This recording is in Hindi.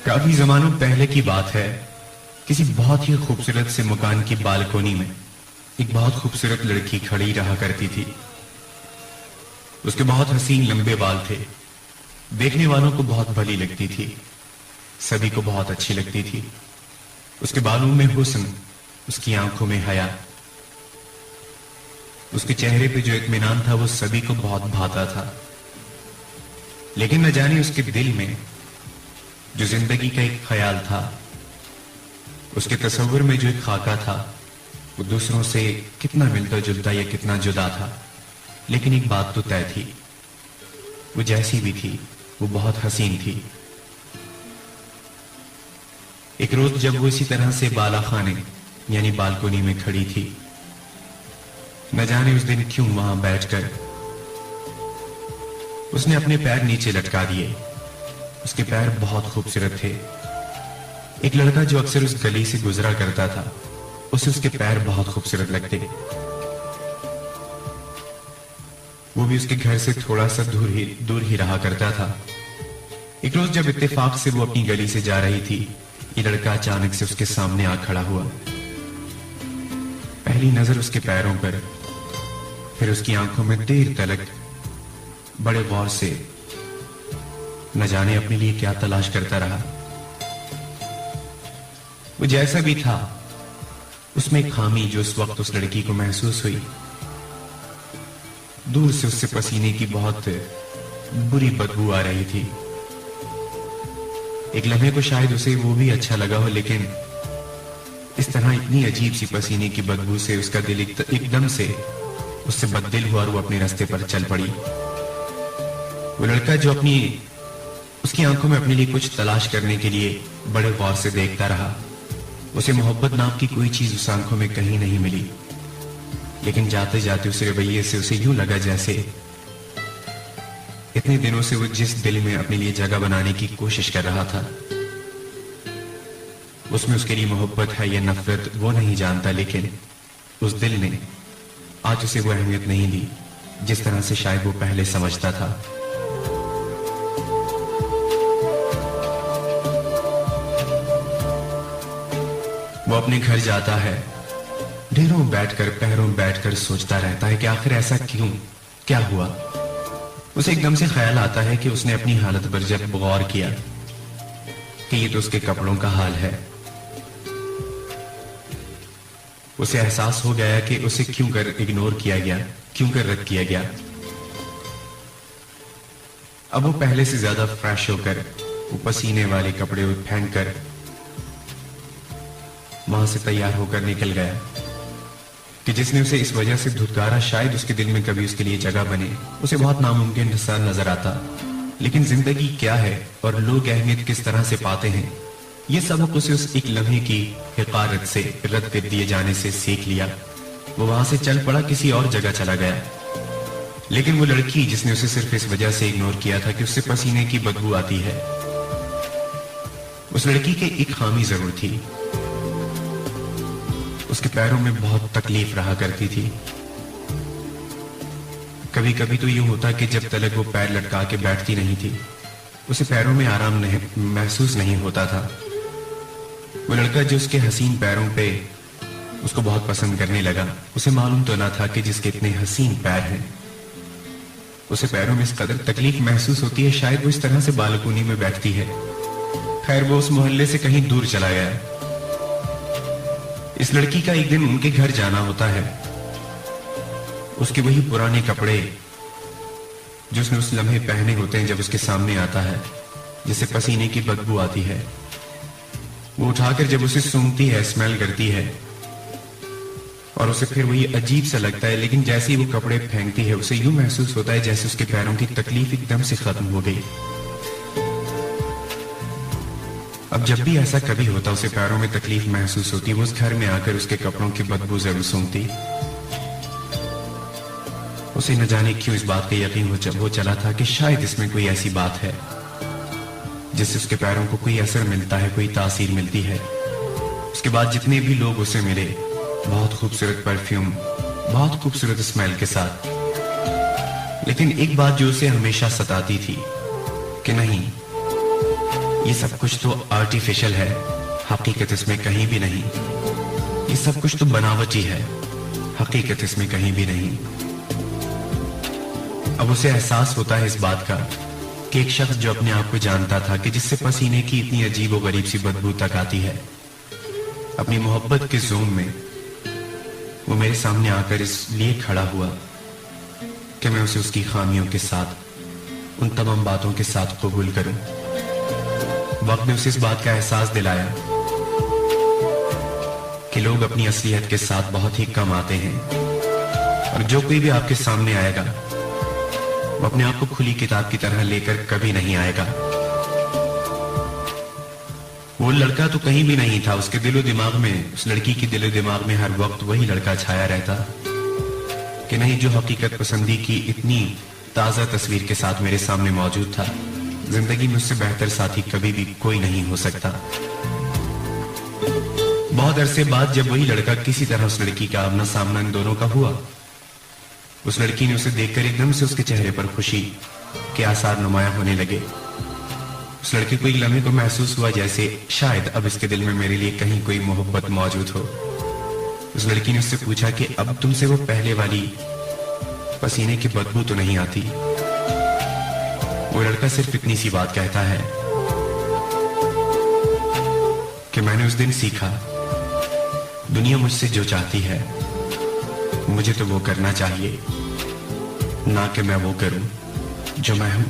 काफी जमानों पहले की बात है। किसी बहुत ही खूबसूरत से मकान की बालकोनी में एक बहुत खूबसूरत लड़की खड़ी रहा करती थी। उसके बहुत हसीन लंबे बाल थे। देखने वालों को बहुत भली लगती थी, सभी को बहुत अच्छी लगती थी। उसके बालों में हुस्न, उसकी आंखों में हया, उसके चेहरे पे जो इत्मीनान था वो सभी को बहुत भाता था। लेकिन न जाने उसके दिल में जो जिंदगी का एक ख्याल था, उसके तस्वुर में जो एक खाका था, वो दूसरों से कितना मिलता जुलता या कितना जुदा था। लेकिन एक बात तो तय थी, वो जैसी भी थी वो बहुत हसीन थी। एक रोज जब वो इसी तरह से बाला खाने यानी बालकोनी में खड़ी थी, न जाने उस दिन क्यों वहां बैठकर उसने अपने पैर नीचे लटका दिए। उसके पैर बहुत खूबसूरत थे। एक लड़का जो अक्सर उस गली से गुजरा करता था, उसे उसके पैर बहुत खूबसूरत लगते। वो भी उसके घर से थोड़ा सा दूर ही रहा करता था। एक रोज जब इत्तेफाक से वो अपनी गली से जा रही थी, ये लड़का अचानक से उसके सामने आ खड़ा हुआ। पहली नजर उसके पैरों पर, फिर उसकी आंखों में देर तलक बड़े गौर से न जाने अपने लिए क्या तलाश करता रहा। वो जैसा भी था, उसमें एक खामी जो उस वक्त उस लड़की को महसूस हुई। दूर से उससे पसीने की बहुत बुरी बदबू आ रही थी। एक लम्हे को शायद उसे वो भी अच्छा लगा हो, लेकिन इस तरह इतनी अजीब सी पसीने की बदबू से उसका दिल एकदम से उससे बददिल हुआ और वो अपने रास्ते पर चल पड़ी। वो लड़का जो उसकी आंखों में अपने लिए कुछ तलाश करने के लिए बड़े गौर से देखता रहा। उसे मोहब्बत नाम की कोई चीज उस आंखों में कहीं नहीं मिली। लेकिन जाते जाते उस रवैये से उसे यूं लगा जैसे इतने दिनों से वो जिस दिल में अपने लिए जगह बनाने की कोशिश कर रहा था, उसमें उसके लिए मोहब्बत है या नफरत वो नहीं जानता, लेकिन उस दिल ने आज उसे वो अहमियत नहीं दी जिस तरह से शायद वो पहले समझता था। वो अपने घर जाता है, ढेरों बैठकर पैरों बैठकर सोचता रहता है कि आखिर ऐसा क्यों, क्या हुआ। उसे एकदम से ख्याल आता है कि उसने अपनी हालत पर जब गौर किया कि ये तो उसके कपड़ों का हाल है, उसे एहसास हो गया कि उसे क्यों कर इग्नोर किया गया, क्यों कर रद्द किया गया। अब वो पहले से ज्यादा फ्रेश होकर वो पसीने वाले कपड़े पहनकर वहां से तैयार होकर निकल गया कि जिसने उसे इस वजह से धुतकारा शायद उसके दिल में कभी उसके लिए जगह बने। उसे बहुत नामुमकिन सा नजर आता, लेकिन जिंदगी क्या है और लोग अहमियत किस तरह से पाते हैं, ये सबक उसे उस एक लम्हे की हिकारत से रद्द कर दिए जाने से सीख लिया। वो वहां से चल पड़ा, किसी और जगह चला गया। लेकिन वो लड़की जिसने उसे सिर्फ इस वजह से इग्नोर किया था कि उससे पसीने की बदबू आती है, उस लड़की के एक खामी जरूर थी, उसके पैरों में बहुत तकलीफ रहा करती थी। कभी कभी तो यूं होता कि जब तलक वो पैर लटका के बैठती नहीं थी, उसे पैरों में आराम महसूस नहीं होता था। वो लड़का जो उसके हसीन पैरों पे उसको बहुत पसंद करने लगा, उसे मालूम तो ना था कि जिसके इतने हसीन पैर हैं, उसे पैरों में इस कदर तकलीफ महसूस होती है। शायद वो इस तरह से बालकोनी में बैठती है। खैर, वो उस मोहल्ले से कहीं दूर चला गया। इस लड़की का एक दिन उनके घर जाना होता है। उसके वही पुराने कपड़े जो उसने उस लम्हे पहने होते हैं जब उसके सामने आता है, जिससे पसीने की बदबू आती है, वो उठाकर जब उसे सूंघती है, स्मेल करती है, और उसे फिर वही अजीब सा लगता है। लेकिन जैसे ही वो कपड़े फेंकती है, उसे यूं महसूस होता है जैसे उसके पैरों की तकलीफ एकदम से खत्म हो गई। अब जब भी ऐसा कभी होता, उसे पैरों में तकलीफ महसूस होती, वो उस घर में आकर उसके कपड़ों की बदबू जरूर सूंघती। उसे न जाने क्यों इस बात का यकीन हो चला था कि शायद इसमें कोई ऐसी बात है जिससे उसके पैरों को कोई असर मिलता है, कोई तासीर मिलती है। उसके बाद जितने भी लोग उसे मिले, बहुत खूबसूरत परफ्यूम, बहुत खूबसूरत स्मेल के साथ, लेकिन एक बात जो उसे हमेशा सताती थी कि नहीं, ये सब कुछ तो आर्टिफिशियल है, हकीकत इसमें कहीं भी नहीं। ये सब कुछ तो बनावटी है, हकीकत इसमें कहीं भी नहीं। अब उसे एहसास होता है इस बात का कि एक शख्स जो अपने आप को जानता था कि जिससे पसीने की इतनी अजीब और गरीब सी बदबू तक आती है, अपनी मोहब्बत के जोम में वो मेरे सामने आकर इसलिए खड़ा हुआ कि मैं उसे उसकी खामियों के साथ, उन तमाम बातों के साथ कबूल करूं। वक्त ने उसे इस बात का एहसास दिलाया कि लोग अपनी असलियत के साथ बहुत ही कम आते हैं, और जो कोई भी आपके सामने आएगा वो अपने आप को खुली किताब की तरह लेकर कभी नहीं आएगा। वो लड़का तो कहीं भी नहीं था, उसके दिलो दिमाग में, उस लड़की की दिलो दिमाग में हर वक्त वही लड़का छाया रहता कि नहीं, जो हकीकत पसंदी की इतनी ताजा तस्वीर के साथ मेरे सामने मौजूद था। जिंदगी में उससे बेहतर साथी कभी भी कोई नहीं हो सकता। बहुत अरसे बाद जब वही लड़का किसी तरह उस लड़की का आमना सामना इन दोनों का हुआ, उस लड़की ने उसे देखकर एकदम से उसके चेहरे पर खुशी के आसार नुमाया होने लगे। उस लड़के को एक लम्हे को महसूस हुआ जैसे शायद अब इसके दिल में मेरे लिए कहीं कोई मोहब्बत मौजूद हो। उस लड़की ने उससे पूछा कि अब तुमसे वो पहले वाली पसीने की बदबू तो नहीं आती? वो लड़का सिर्फ इतनी सी बात कहता है कि मैंने उस दिन सीखा, दुनिया मुझसे जो चाहती है मुझे तो वो करना चाहिए, ना कि मैं वो करूं जो मैं हूं।